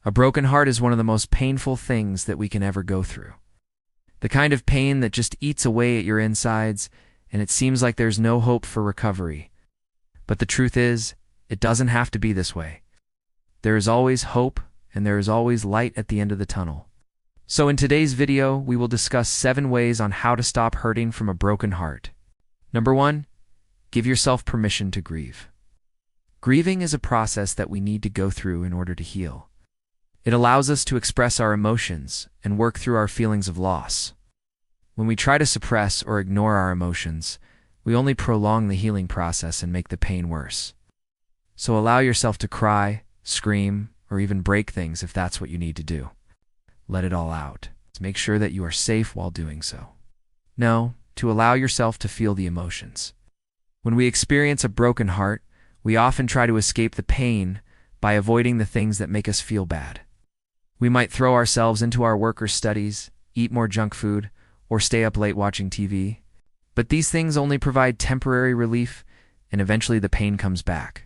A broken heart is one of the most painful things that we can ever go through. The kind of pain that just eats away at your insides, and it seems like there's no hope for recovery. But the truth is, it doesn't have to be this way. There is always hope, and there is always light at the end of the tunnel. So in today's video, we will discuss 7 ways on how to stop hurting from a broken heart. Number 1, give yourself permission to grieve. Grieving is a process that we need to go through in order to heal. It allows us to express our emotions and work through our feelings of loss. When we try to suppress or ignore our emotions, we only prolong the healing process and make the pain worse. So allow yourself to cry, scream, or even break things if that's what you need to do. Let it all out. Make sure that you are safe while doing so. No, to allow yourself to feel the emotions. When we experience a broken heart, we often try to escape the pain by avoiding the things that make us feel bad. We might throw ourselves into our work or studies, eat more junk food, or stay up late watching TV. But these things only provide temporary relief, and eventually the pain comes back.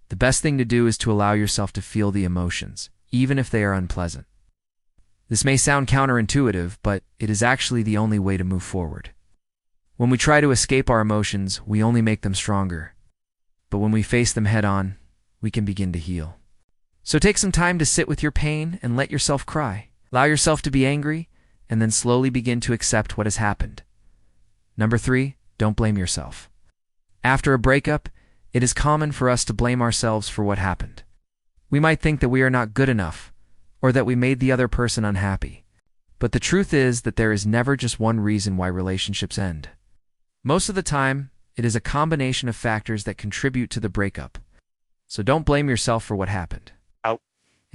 The best thing to do is to allow yourself to feel the emotions, even if they are unpleasant. This may sound counterintuitive, but it is actually the only way to move forward. When we try to escape our emotions, we only make them stronger. But when we face them head-on, we can begin to heal. So take some time to sit with your pain and let yourself cry. Allow yourself to be angry, and then slowly begin to accept what has happened. Number 3, don't blame yourself. After a breakup, it is common for us to blame ourselves for what happened. We might think that we are not good enough, or that we made the other person unhappy. But the truth is that there is never just one reason why relationships end. Most of the time, it is a combination of factors that contribute to the breakup. So don't blame yourself for what happened.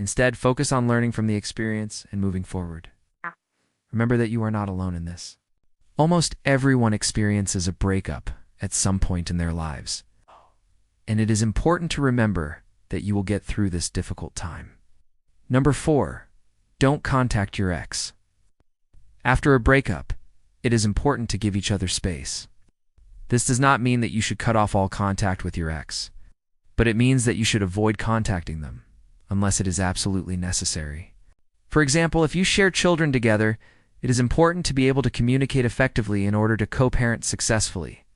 Instead, focus on learning from the experience and moving forward. Remember that you are not alone in this. Almost everyone experiences a breakup at some point in their lives. And it is important to remember that you will get through this difficult time. Number 4, don't contact your ex. After a breakup, it is important to give each other space. This does not mean that you should cut off all contact with your ex, but it means that you should avoid contacting them, unless it is absolutely necessary. For example, if you share children together, it is important to be able to communicate effectively in order to co-parent successfully.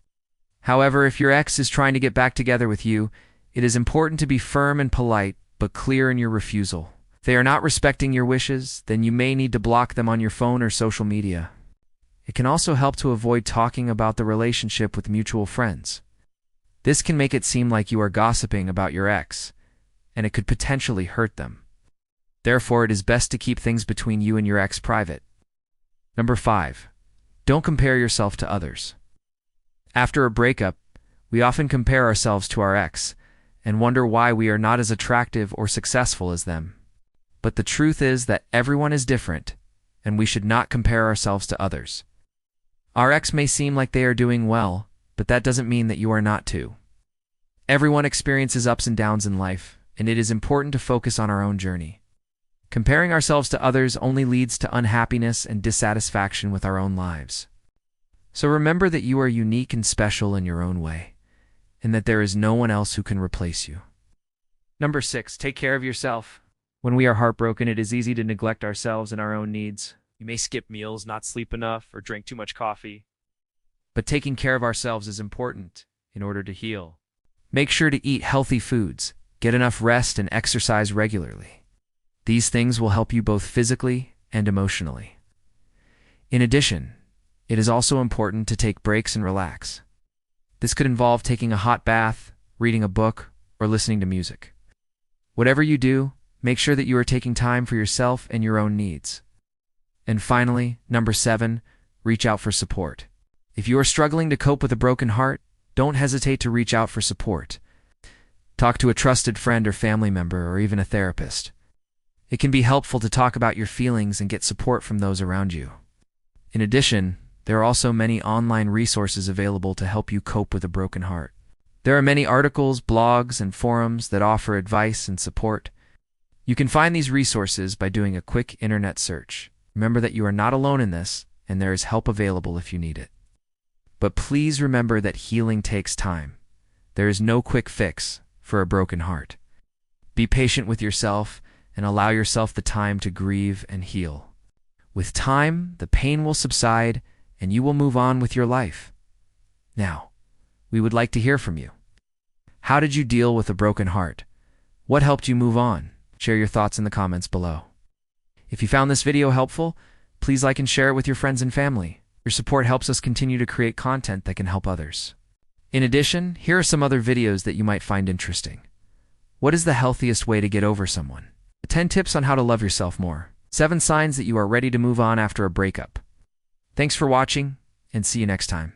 However, if your ex is trying to get back together with you, it is important to be firm and polite, but clear in your refusal. If they are not respecting your wishes, then you may need to block them on your phone or social media. It can also help to avoid talking about the relationship with mutual friends. This can make it seem like you are gossiping about your ex, and it could potentially hurt them. Therefore, it is best to keep things between you and your ex private. Number 5, don't compare yourself to others. After a breakup, we often compare ourselves to our ex and wonder why we are not as attractive or successful as them. But the truth is that everyone is different, and we should not compare ourselves to others. Our ex may seem like they are doing well, but that doesn't mean that you are not too. Everyone experiences ups and downs in life, and it is important to focus on our own journey. Comparing ourselves to others only leads to unhappiness and dissatisfaction with our own lives. So remember that you are unique and special in your own way, and that there is no one else who can replace you. Number 6, take care of yourself. When we are heartbroken, it is easy to neglect ourselves and our own needs. We may skip meals, not sleep enough, or drink too much coffee. But taking care of ourselves is important in order to heal. Make sure to eat healthy foods, get enough rest, and exercise regularly. These things will help you both physically and emotionally. In addition, it is also important to take breaks and relax. This could involve taking a hot bath, reading a book, or listening to music. Whatever you do, make sure that you are taking time for yourself and your own needs. And finally, number 7, reach out for support. If you are struggling to cope with a broken heart, don't hesitate to reach out for support. Talk to a trusted friend or family member, or even a therapist. It can be helpful to talk about your feelings and get support from those around you. In addition, there are also many online resources available to help you cope with a broken heart. There are many articles, blogs, and forums that offer advice and support. You can find these resources by doing a quick internet search. Remember that you are not alone in this, and there is help available if you need it. But please remember that healing takes time. There is no quick fix for a broken heart. Be patient with yourself and allow yourself the time to grieve and heal. With time, the pain will subside and you will move on with your life. Now, we would like to hear from you. How did you deal with a broken heart? What helped you move on? Share your thoughts in the comments below. If you found this video helpful, please like and share it with your friends and family. Your support helps us continue to create content that can help others. In addition, here are some other videos that you might find interesting. What is the healthiest way to get over someone? 10 tips on how to love yourself more. 7 signs that you are ready to move on after a breakup. Thanks for watching, and see you next time.